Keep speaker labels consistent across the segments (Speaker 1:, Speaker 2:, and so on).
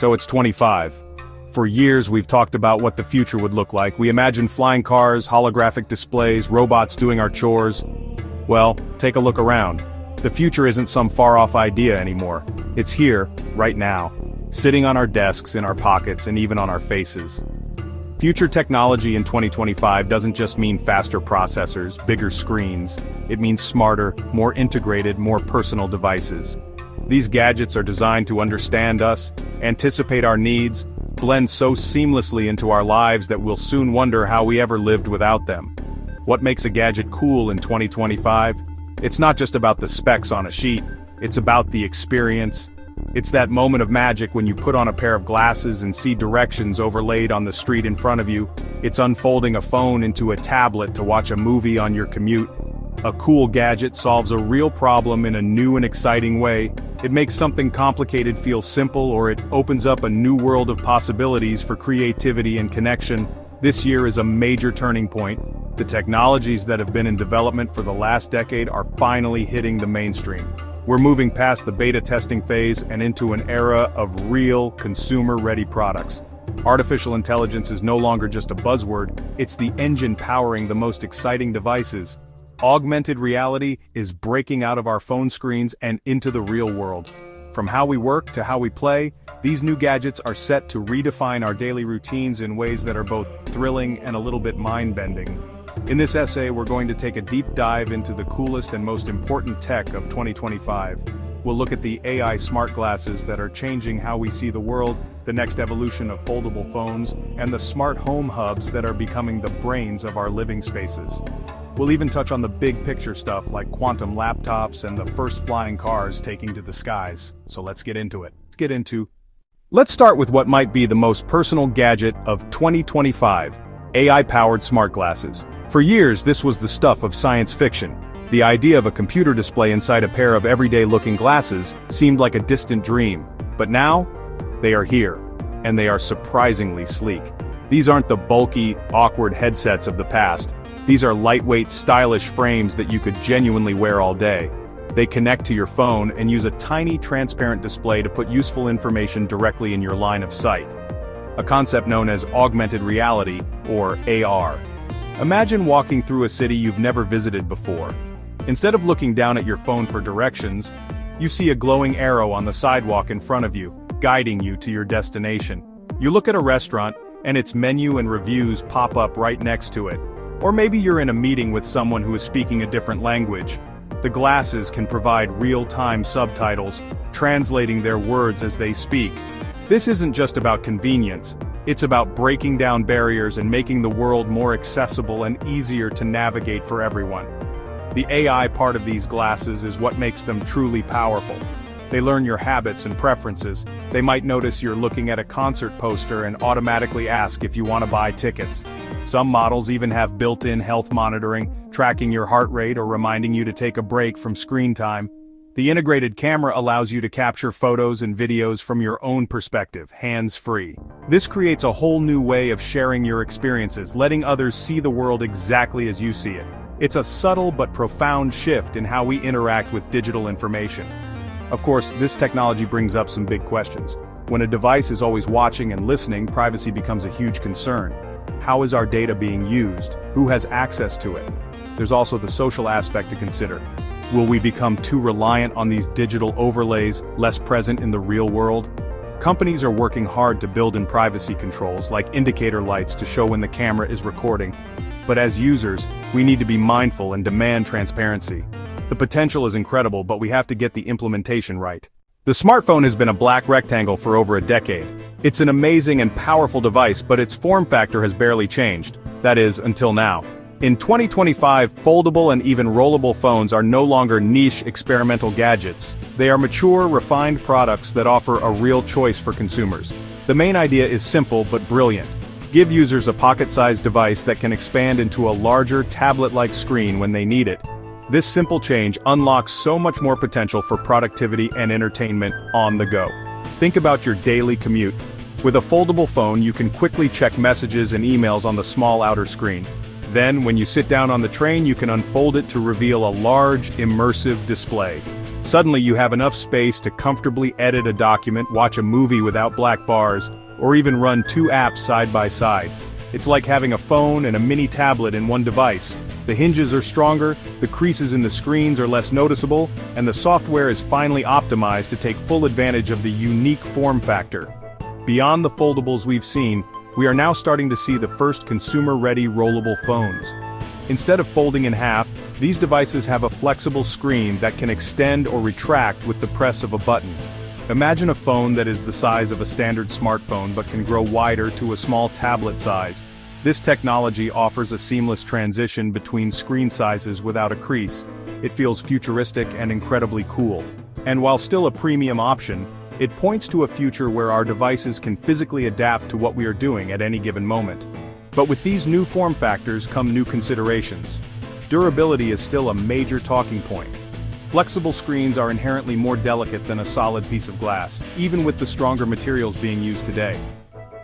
Speaker 1: So it's 25. For years we've talked about what the future would look like. We imagined flying cars, holographic displays, robots doing our chores. Well, take a look around. The future isn't some far-off idea anymore. It's here, right now, sitting on our desks, in our pockets, and even on our faces. Future technology in 2025 doesn't just mean faster processors, bigger screens. It means smarter, more integrated, more personal devices. These gadgets are designed to understand us, anticipate our needs, blend so seamlessly into our lives that we'll soon wonder how we ever lived without them. What makes a gadget cool in 2025? It's not just about the specs on a sheet, it's about the experience. It's that moment of magic when you put on a pair of glasses and see directions overlaid on the street in front of you. It's unfolding a phone into a tablet to watch a movie on your commute. A cool gadget solves a real problem in a new and exciting way. It makes something complicated feel simple, or it opens up a new world of possibilities for creativity and connection. This year is a major turning point. The technologies that have been in development for the last decade are finally hitting the mainstream. We're moving past the beta testing phase and into an era of real, consumer-ready products. Artificial intelligence is no longer just a buzzword, it's the engine powering the most exciting devices. Augmented reality is breaking out of our phone screens and into the real world. From how we work to how we play, these new gadgets are set to redefine our daily routines in ways that are both thrilling and a little bit mind-bending. In this essay, we're going to take a deep dive into the coolest and most important tech of 2025. We'll look at the AI smart glasses that are changing how we see the world, the next evolution of foldable phones, and the smart home hubs that are becoming the brains of our living spaces. We'll even touch on the big picture stuff like quantum laptops and the first flying cars taking to the skies. So let's get into it. Let's start with what might be the most personal gadget of 2025, AI-powered smart glasses. For years, this was the stuff of science fiction. The idea of a computer display inside a pair of everyday-looking glasses seemed like a distant dream. But now, they are here, and they are surprisingly sleek. These aren't the bulky, awkward headsets of the past. These are lightweight, stylish frames that you could genuinely wear all day. They connect to your phone and use a tiny, transparent display to put useful information directly in your line of sight. A concept known as augmented reality, or AR. Imagine walking through a city you've never visited before. Instead of looking down at your phone for directions, you see a glowing arrow on the sidewalk in front of you, guiding you to your destination. You look at a restaurant, and its menu and reviews pop up right next to it. Or maybe you're in a meeting with someone who is speaking a different language. The glasses can provide real-time subtitles, translating their words as they speak. This isn't just about convenience, it's about breaking down barriers and making the world more accessible and easier to navigate for everyone. The AI part of these glasses is what makes them truly powerful. They learn your habits and preferences. They might notice you're looking at a concert poster and automatically ask if you want to buy tickets. Some models even have built-in health monitoring, tracking your heart rate or reminding you to take a break from screen time. The integrated camera allows you to capture photos and videos from your own perspective, hands-free. This creates a whole new way of sharing your experiences, letting others see the world exactly as you see it. It's a subtle but profound shift in how we interact with digital information. Of course, this technology brings up some big questions. When a device is always watching and listening, privacy becomes a huge concern. How is our data being used? Who has access to it? There's also the social aspect to consider. Will we become too reliant on these digital overlays, less present in the real world? Companies are working hard to build in privacy controls, like indicator lights to show when the camera is recording. But as users, we need to be mindful and demand transparency. The potential is incredible, but we have to get the implementation right. The smartphone has been a black rectangle for over a decade. It's an amazing and powerful device, but its form factor has barely changed. That is, until now. In 2025, foldable and even rollable phones are no longer niche experimental gadgets. They are mature, refined products that offer a real choice for consumers. The main idea is simple but brilliant. Give users a pocket-sized device that can expand into a larger, tablet-like screen when they need it. This simple change unlocks so much more potential for productivity and entertainment on the go. Think about your daily commute. With a foldable phone, you can quickly check messages and emails on the small outer screen. Then, when you sit down on the train, you can unfold it to reveal a large, immersive display. Suddenly you have enough space to comfortably edit a document, watch a movie without black bars, or even run two apps side by side. It's like having a phone and a mini tablet in one device. The hinges are stronger, the creases in the screens are less noticeable, and the software is finally optimized to take full advantage of the unique form factor. Beyond the foldables we've seen, we are now starting to see the first consumer-ready rollable phones. Instead of folding in half, these devices have a flexible screen that can extend or retract with the press of a button. Imagine a phone that is the size of a standard smartphone but can grow wider to a small tablet size. This technology offers a seamless transition between screen sizes without a crease. It feels futuristic and incredibly cool. And while still a premium option, it points to a future where our devices can physically adapt to what we are doing at any given moment. But with these new form factors come new considerations. Durability is still a major talking point. Flexible screens are inherently more delicate than a solid piece of glass, even with the stronger materials being used today.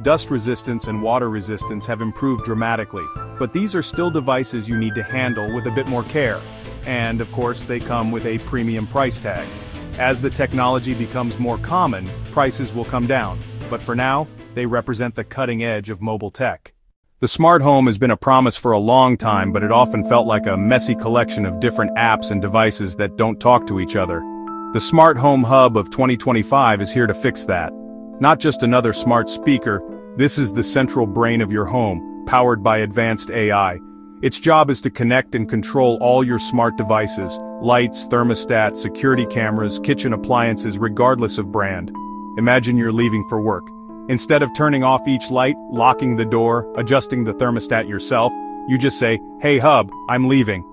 Speaker 1: Dust resistance and water resistance have improved dramatically, but these are still devices you need to handle with a bit more care. And, of course, they come with a premium price tag. As the technology becomes more common, prices will come down, but for now, they represent the cutting edge of mobile tech. The smart home has been a promise for a long time, but it often felt like a messy collection of different apps and devices that don't talk to each other. The Smart Home Hub of 2025 is here to fix that. Not just another smart speaker, this is the central brain of your home, powered by advanced AI. Its job is to connect and control all your smart devices, lights, thermostats, security cameras, kitchen appliances, regardless of brand. Imagine you're leaving for work. Instead of turning off each light, locking the door, adjusting the thermostat yourself, you just say, "Hey hub, I'm leaving."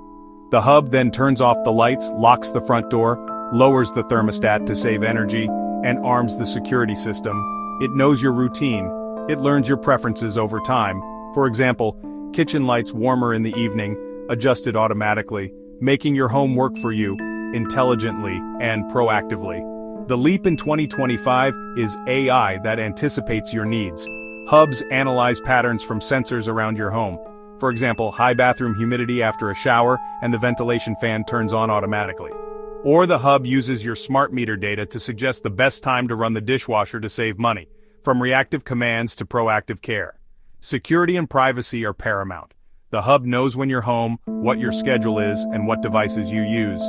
Speaker 1: The hub then turns off the lights, locks the front door, lowers the thermostat to save energy, and arms the security system. It knows your routine. It learns your preferences over time. For example, kitchen lights warmer in the evening, adjusted automatically, making your home work for you, intelligently and proactively. The leap in 2025 is AI that anticipates your needs. Hubs analyze patterns from sensors around your home. For example, high bathroom humidity after a shower, and the ventilation fan turns on automatically. Or the hub uses your smart meter data to suggest the best time to run the dishwasher to save money, from reactive commands to proactive care. Security and privacy are paramount. The hub knows when you're home, what your schedule is, and what devices you use.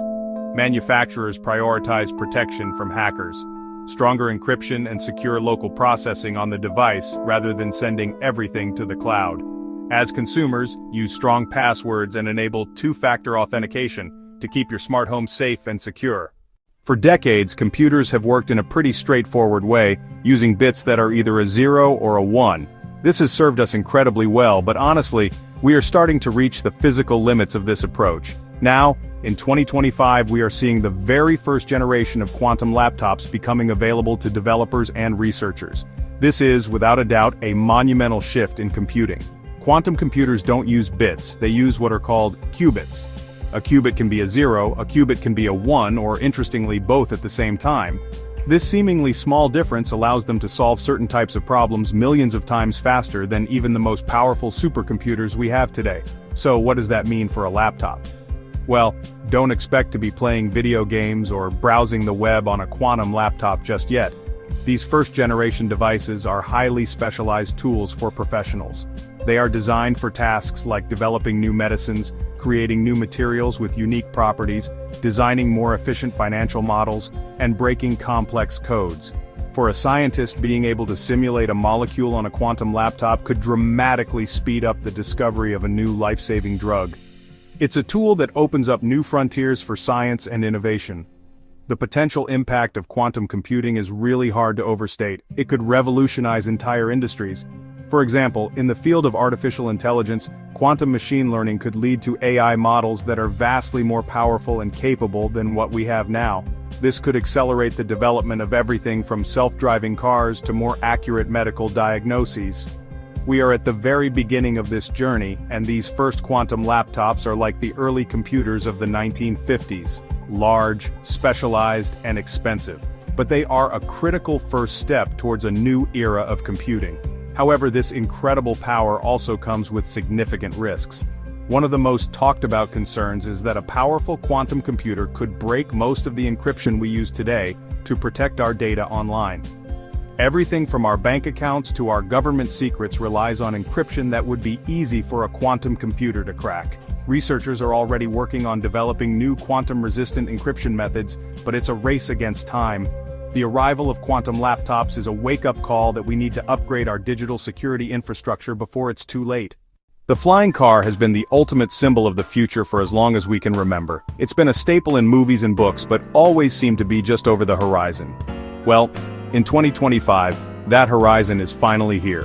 Speaker 1: Manufacturers prioritize protection from hackers, stronger encryption and secure local processing on the device rather than sending everything to the cloud. As consumers, use strong passwords and enable two-factor authentication to keep your smart home safe and secure. For decades, computers have worked in a pretty straightforward way, using bits that are either a 0 or a 1. This has served us incredibly well, but honestly, we are starting to reach the physical limits of this approach. Now, in 2025 we are seeing the very first generation of quantum laptops becoming available to developers and researchers. This is, without a doubt, a monumental shift in computing. Quantum computers don't use bits, they use what are called qubits. A qubit can be a 0, a qubit can be a 1, or interestingly both at the same time. This seemingly small difference allows them to solve certain types of problems millions of times faster than even the most powerful supercomputers we have today. So what does that mean for a laptop? Well, don't expect to be playing video games or browsing the web on a quantum laptop just yet. These first-generation devices are highly specialized tools for professionals. They are designed for tasks like developing new medicines, creating new materials with unique properties, designing more efficient financial models, and breaking complex codes. For a scientist, being able to simulate a molecule on a quantum laptop could dramatically speed up the discovery of a new life-saving drug. It's a tool that opens up new frontiers for science and innovation. The potential impact of quantum computing is really hard to overstate. It could revolutionize entire industries. For example, in the field of artificial intelligence, quantum machine learning could lead to AI models that are vastly more powerful and capable than what we have now. This could accelerate the development of everything from self-driving cars to more accurate medical diagnoses. We are at the very beginning of this journey, and these first quantum laptops are like the early computers of the 1950s. Large, specialized, and expensive. But they are a critical first step towards a new era of computing. However, this incredible power also comes with significant risks. One of the most talked about concerns is that a powerful quantum computer could break most of the encryption we use today to protect our data online. Everything from our bank accounts to our government secrets relies on encryption that would be easy for a quantum computer to crack. Researchers are already working on developing new quantum-resistant encryption methods, but it's a race against time. The arrival of quantum laptops is a wake-up call that we need to upgrade our digital security infrastructure before it's too late. The flying car has been the ultimate symbol of the future for as long as we can remember. It's been a staple in movies and books, but always seemed to be just over the horizon. Well, in 2025, that horizon is finally here.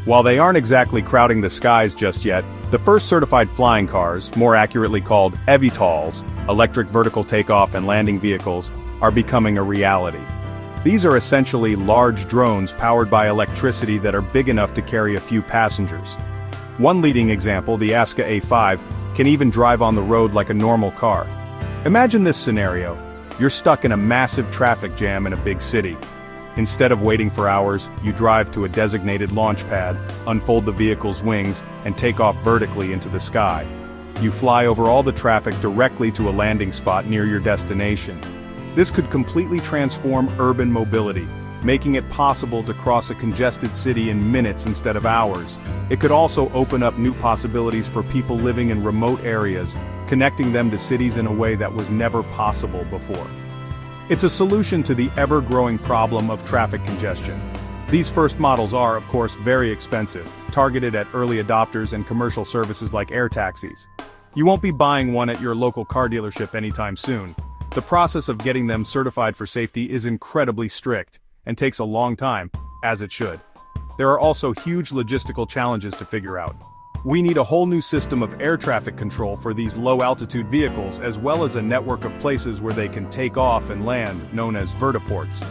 Speaker 1: While they aren't exactly crowding the skies just yet, the first certified flying cars, more accurately called eVTOLs, electric vertical takeoff and landing vehicles, are becoming a reality. These are essentially large drones powered by electricity that are big enough to carry a few passengers. One leading example, the Aska A5, can even drive on the road like a normal car. Imagine this scenario. You're stuck in a massive traffic jam in a big city. Instead of waiting for hours, you drive to a designated launch pad, unfold the vehicle's wings, and take off vertically into the sky. You fly over all the traffic directly to a landing spot near your destination. This could completely transform urban mobility, making it possible to cross a congested city in minutes instead of hours. It could also open up new possibilities for people living in remote areas, connecting them to cities in a way that was never possible before. It's a solution to the ever-growing problem of traffic congestion. These first models are, of course, very expensive, targeted at early adopters and commercial services like air taxis. You won't be buying one at your local car dealership anytime soon. The process of getting them certified for safety is incredibly strict, and takes a long time, as it should. There are also huge logistical challenges to figure out. We need a whole new system of air traffic control for these low-altitude vehicles, as well as a network of places where they can take off and land, known as vertiports.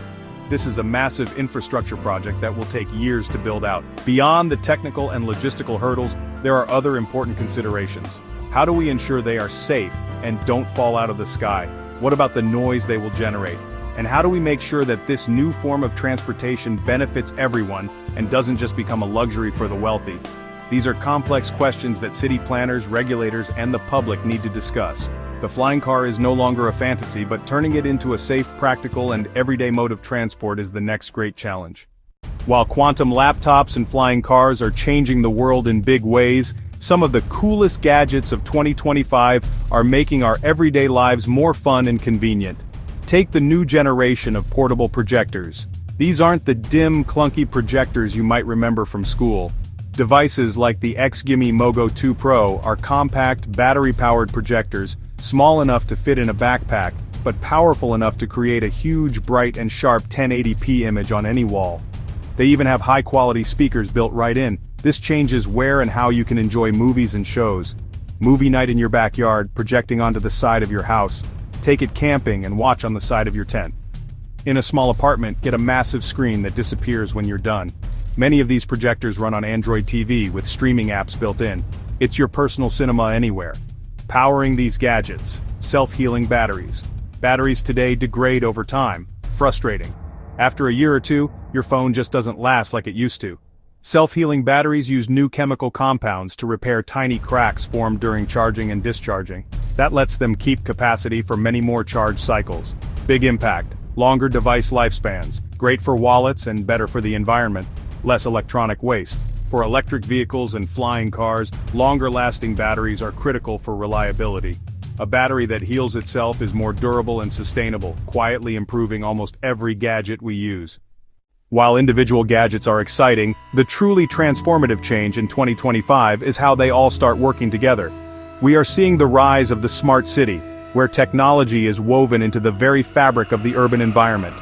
Speaker 1: This is a massive infrastructure project that will take years to build out. Beyond the technical and logistical hurdles, there are other important considerations. How do we ensure they are safe and don't fall out of the sky? What about the noise they will generate? And how do we make sure that this new form of transportation benefits everyone and doesn't just become a luxury for the wealthy? These are complex questions that city planners, regulators, and the public need to discuss. The flying car is no longer a fantasy, but turning it into a safe, practical, and everyday mode of transport is the next great challenge. While quantum laptops and flying cars are changing the world in big ways, some of the coolest gadgets of 2025 are making our everyday lives more fun and convenient. Take the new generation of portable projectors. These aren't the dim, clunky projectors you might remember from school. Devices like the XGIMI Mogo 2 Pro are compact, battery-powered projectors, small enough to fit in a backpack, but powerful enough to create a huge, bright and sharp 1080p image on any wall. They even have high-quality speakers built right in. This changes where and how you can enjoy movies and shows. Movie night in your backyard, projecting onto the side of your house. Take it camping and watch on the side of your tent. In a small apartment, get a massive screen that disappears when you're done. Many of these projectors run on Android TV with streaming apps built in. It's your personal cinema anywhere. Powering these gadgets, self-healing batteries. Batteries today degrade over time. Frustrating. After a year or two, your phone just doesn't last like it used to. Self-healing batteries use new chemical compounds to repair tiny cracks formed during charging and discharging. That lets them keep capacity for many more charge cycles. Big impact, longer device lifespans, great for wallets and better for the environment, less electronic waste. For electric vehicles and flying cars, longer-lasting batteries are critical for reliability. A battery that heals itself is more durable and sustainable, quietly improving almost every gadget we use. While individual gadgets are exciting, the truly transformative change in 2025 is how they all start working together. We are seeing the rise of the smart city, where technology is woven into the very fabric of the urban environment.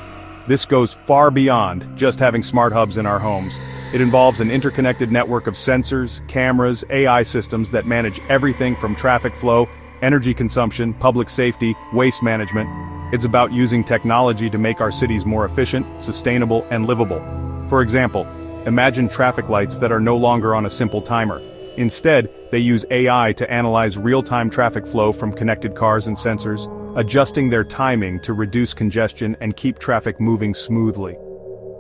Speaker 1: This goes far beyond just having smart hubs in our homes. It involves an interconnected network of sensors, cameras, AI systems that manage everything from traffic flow, energy consumption, public safety, waste management. It's about using technology to make our cities more efficient, sustainable, and livable. For example, imagine traffic lights that are no longer on a simple timer. Instead, they use AI to analyze real-time traffic flow from connected cars and sensors, adjusting their timing to reduce congestion and keep traffic moving smoothly.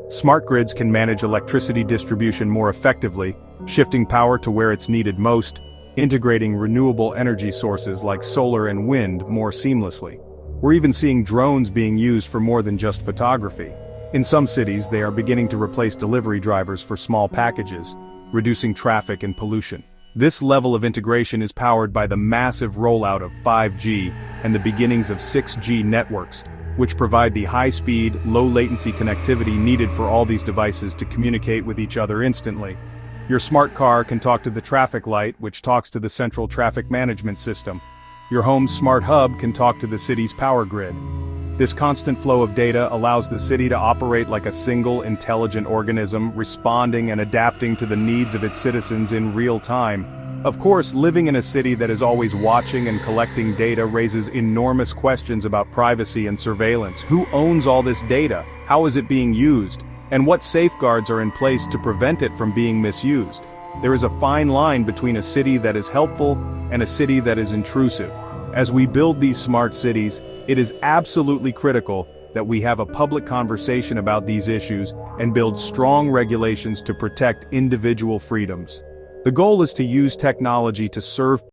Speaker 1: Smart grids can manage electricity distribution more effectively, shifting power to where it's needed most. integrating renewable energy sources like solar and wind more seamlessly. We're even seeing drones being used for more than just photography. In some cities, they are beginning to replace delivery drivers for small packages, reducing traffic and pollution. This level of integration is powered by the massive rollout of 5G and the beginnings of 6G networks, which provide the high-speed, low-latency connectivity needed for all these devices to communicate with each other instantly. Your smart car can talk to the traffic light, which talks to the central traffic management system. Your home's smart hub can talk to the city's power grid. This constant flow of data allows the city to operate like a single intelligent organism, responding and adapting to the needs of its citizens in real time. Of course, living in a city that is always watching and collecting data raises enormous questions about privacy and surveillance. Who owns all this data? How is it being used? And what safeguards are in place to prevent it from being misused? There is a fine line between a city that is helpful and a city that is intrusive. As we build these smart cities, it is absolutely critical that we have a public conversation about these issues and build strong regulations to protect individual freedoms. The goal is to use technology to serve